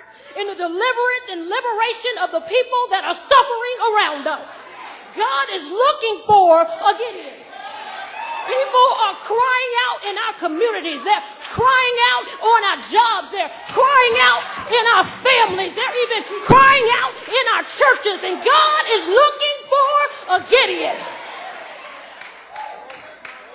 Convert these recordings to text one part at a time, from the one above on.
part in the deliverance and liberation of the people that are suffering around us. God is looking for a Gideon. People are crying out in our communities. They're crying out on our jobs. They're crying out in our families. They're even crying out in our churches. And God is looking for a Gideon.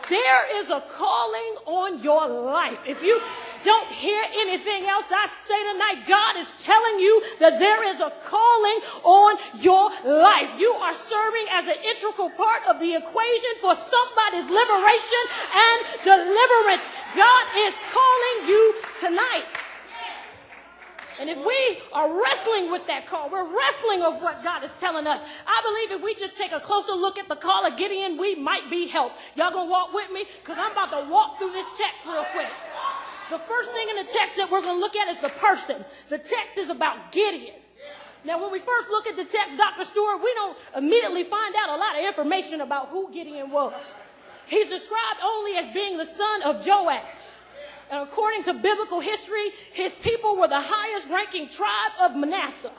There is a calling on your life. If you don't hear anything else I say tonight, God is telling you that there is a calling on your life. You are serving as an integral part of the equation for somebody's liberation and deliverance. God is calling you tonight. And if we are wrestling with that call, we're wrestling with what God is telling us. I believe if we just take a closer look at the call of Gideon, we might be helped. Y'all gonna walk with me? Because I'm about to walk through this text real quick. The first thing in the text that we're going to look at is the person. The text is about Gideon. Now, when we first look at the text, Dr. Stewart, we don't immediately find out a lot of information about who Gideon was. He's described only as being the son of Joash. And according to biblical history, his people were the highest ranking tribe of Manasseh.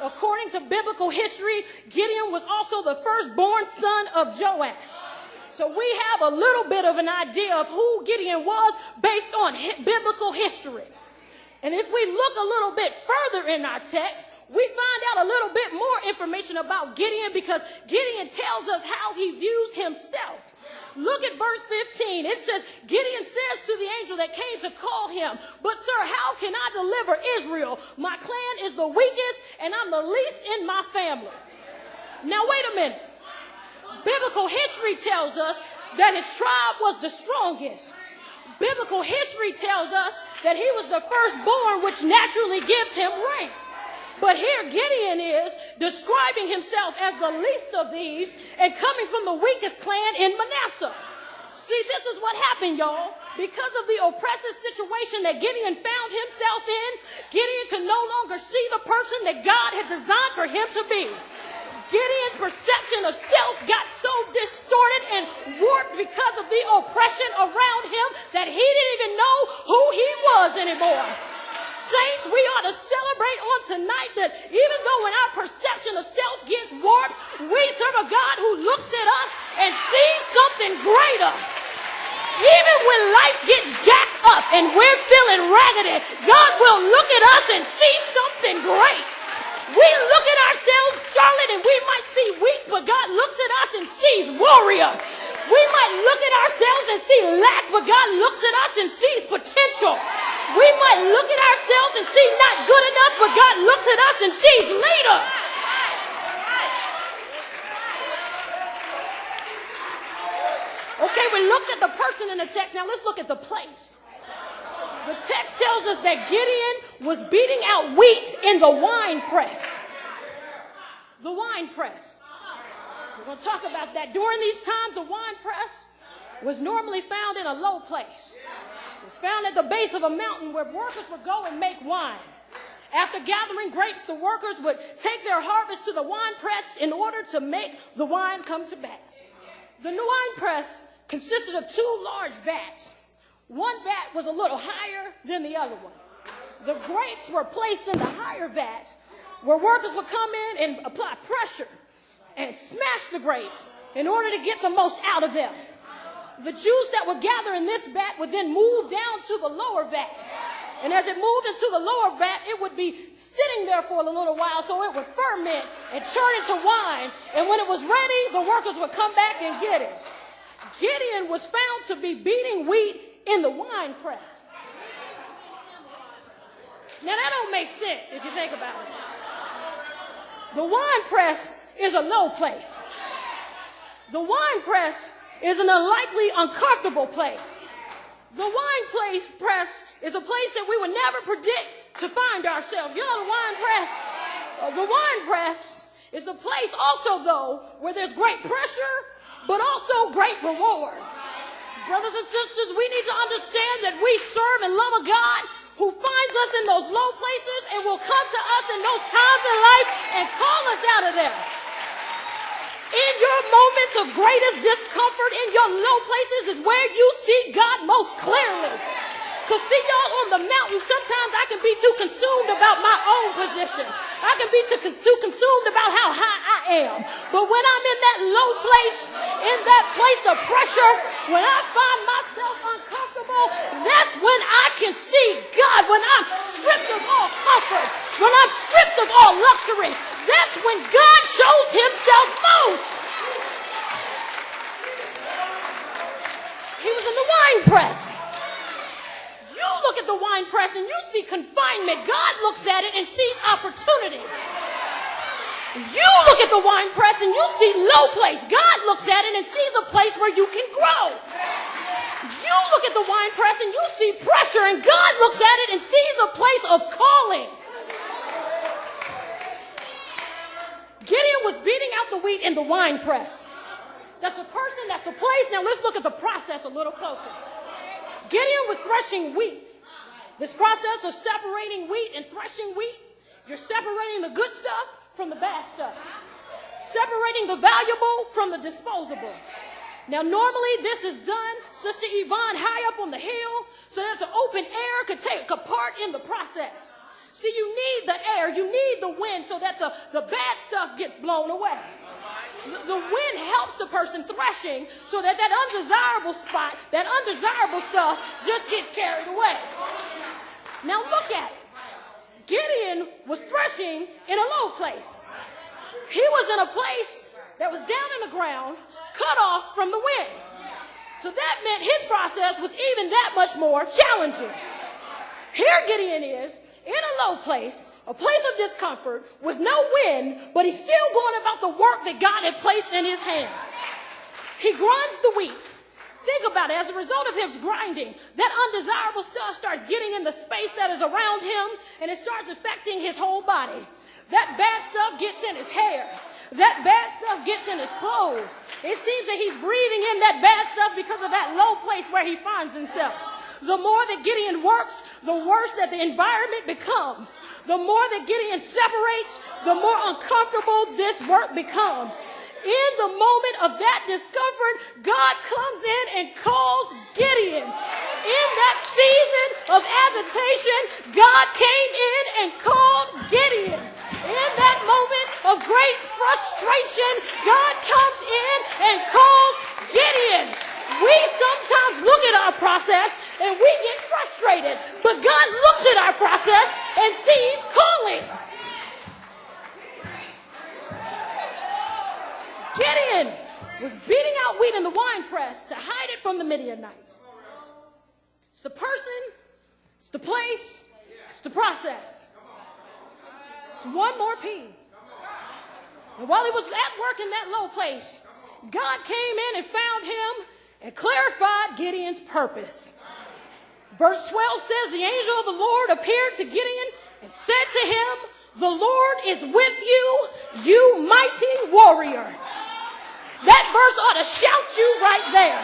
According to biblical history, Gideon was also the firstborn son of Joash. So we have a little bit of an idea of who Gideon was based on biblical history. And if we look a little bit further in our text, we find out a little bit more information about Gideon because Gideon tells us how he views himself. Look at verse 15. It says, Gideon says to the angel that came to call him, "But sir, how can I deliver Israel? My clan is the weakest and I'm the least in my family." Now wait a minute. Biblical history tells us that his tribe was the strongest. Biblical history tells us that he was the firstborn, which naturally gives him rank. But here Gideon is describing himself as the least of these and coming from the weakest clan in Manasseh. See, this is what happened, y'all. Because of the oppressive situation that Gideon found himself in, Gideon could no longer see the person that God had designed for him to be. Gideon's perception of self got so distorted and warped because of the oppression around him that he didn't even know who he was anymore. Saints, we ought to celebrate on tonight that even though when our perception of self gets warped, we serve a God who looks at us and sees something greater. Even when life gets jacked up and we're feeling raggedy, God will look at us and see something great. We look at ourselves, Charlotte, and we might see weak, but God looks at us and sees warrior. We might look at ourselves and see lack, but God looks at us and sees potential. We might look at ourselves and see not good enough, but God looks at us and sees leader. Okay, we looked at the person in the text. Now let's look at the place. The text tells us that Gideon was beating out wheat in the wine press. The wine press. We're going to talk about that. During these times, the wine press was normally found in a low place. It was found at the base of a mountain where workers would go and make wine. After gathering grapes, the workers would take their harvest to the wine press in order to make the wine come to pass. The wine press consisted of two large vats. One vat was a little higher than the other one. The grapes were placed in the higher vat where workers would come in and apply pressure and smash the grapes in order to get the most out of them. The juice that would gather in this vat would then move down to the lower vat. And as it moved into the lower vat, it would be sitting there for a little while so it would ferment and turn into wine. And when it was ready, the workers would come back and get it. Gideon was found to be beating wheat in the wine press. Now that don't make sense if you think about it. The wine press is a low place. The wine press is an unlikely, uncomfortable place. The wine press is a place that we would never predict to find ourselves. You know the wine press? The wine press is a place also, though, where there's great pressure, but also great reward. Brothers and sisters, we need to understand that we serve and love a God who finds us in those low places and will come to us in those times in life and call us out of there. In your moments of greatest discomfort, in your low places is where you see God most clearly. Because see, y'all, on the mountain, sometimes I can be too consumed about my own position. I can be too consumed about how high I am. But when I'm in that low place, in that place of pressure, when I find myself uncomfortable, that's when I can see God. When I'm stripped of all comfort, when I'm stripped of all luxury, that's when God shows himself most. He was in the wine press. You look at the wine press and you see confinement. God looks at it and sees opportunity. You look at the wine press and you see low place. God looks at it and sees a place where you can grow. You look at the wine press and you see pressure, and God looks at it and sees a place of calling. Gideon was beating out the wheat in the wine press. That's a person, that's a place. Now let's look at the process a little closer. Gideon was threshing wheat. This process of separating wheat and threshing wheat, you're separating the good stuff from the bad stuff. Separating the valuable from the disposable. Now normally this is done, Sister Yvonne, high up on the hill so that the open air could take a part in the process. See, you need the air, you need the wind so that the bad stuff gets blown away. The wind helps the person threshing so that undesirable spot, that undesirable stuff just gets carried away. Now look at it. Gideon was threshing in a low place. He was in a place that was down in the ground, cut off from the wind. So that meant his process was even that much more challenging. Here Gideon is in a low place, a place of discomfort with no wind, but he's still going about the work that God had placed in his hands. He grinds the wheat. Think about it. As a result of him grinding, that undesirable stuff starts getting in the space that is around him, and it starts affecting his whole body. That bad stuff gets in his hair. That bad stuff gets in his clothes. It seems that he's breathing in that bad stuff because of that low place where he finds himself. The more that Gideon works, the worse that the environment becomes. The more that Gideon separates, the more uncomfortable this work becomes. In the moment of that discomfort, God comes in and calls Gideon. In that season of agitation, God came in and called Gideon. In that moment of great frustration, God comes in and calls Gideon. We sometimes look at our process and we get frustrated, but God looks at our process and sees calling. Gideon was beating out wheat in the wine press to hide it from the Midianites. It's the person, it's the place, it's the process. It's one more P. And while he was at work in that low place, God came in and found him and clarified Gideon's purpose. Verse 12 says, the angel of the Lord appeared to Gideon and said to him, the Lord is with you, you mighty warrior. That verse ought to shout you right there.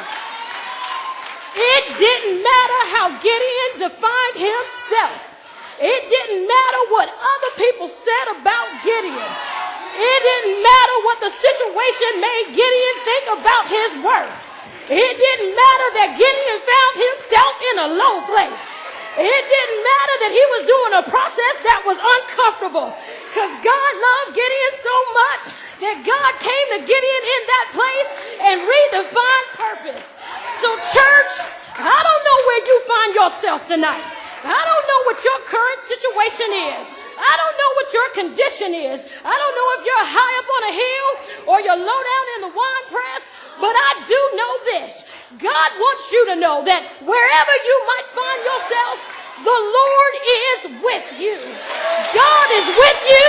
It didn't matter how Gideon defined himself. It didn't matter what other people said about Gideon. It didn't matter what the situation made Gideon think about his worth. It didn't matter that Gideon found himself in a low place. It didn't matter that he was doing a process that was uncomfortable, because God loved Gideon so much that God came to Gideon in that place and redefined purpose. So church, I don't know where you find yourself tonight. I don't know what your current situation is. I don't know what your condition is. I don't know if you're high up on a hill or you're low down in the wine press, but I do know this. God wants you to know that wherever you might find yourself, the Lord is with you. God is with you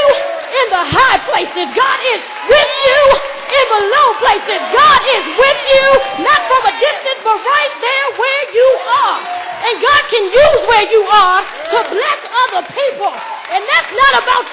in the high places. God is with you in the low places. God is with you, not from a distance, but right there where you are. And God can use where you are to bless other people. And that's not about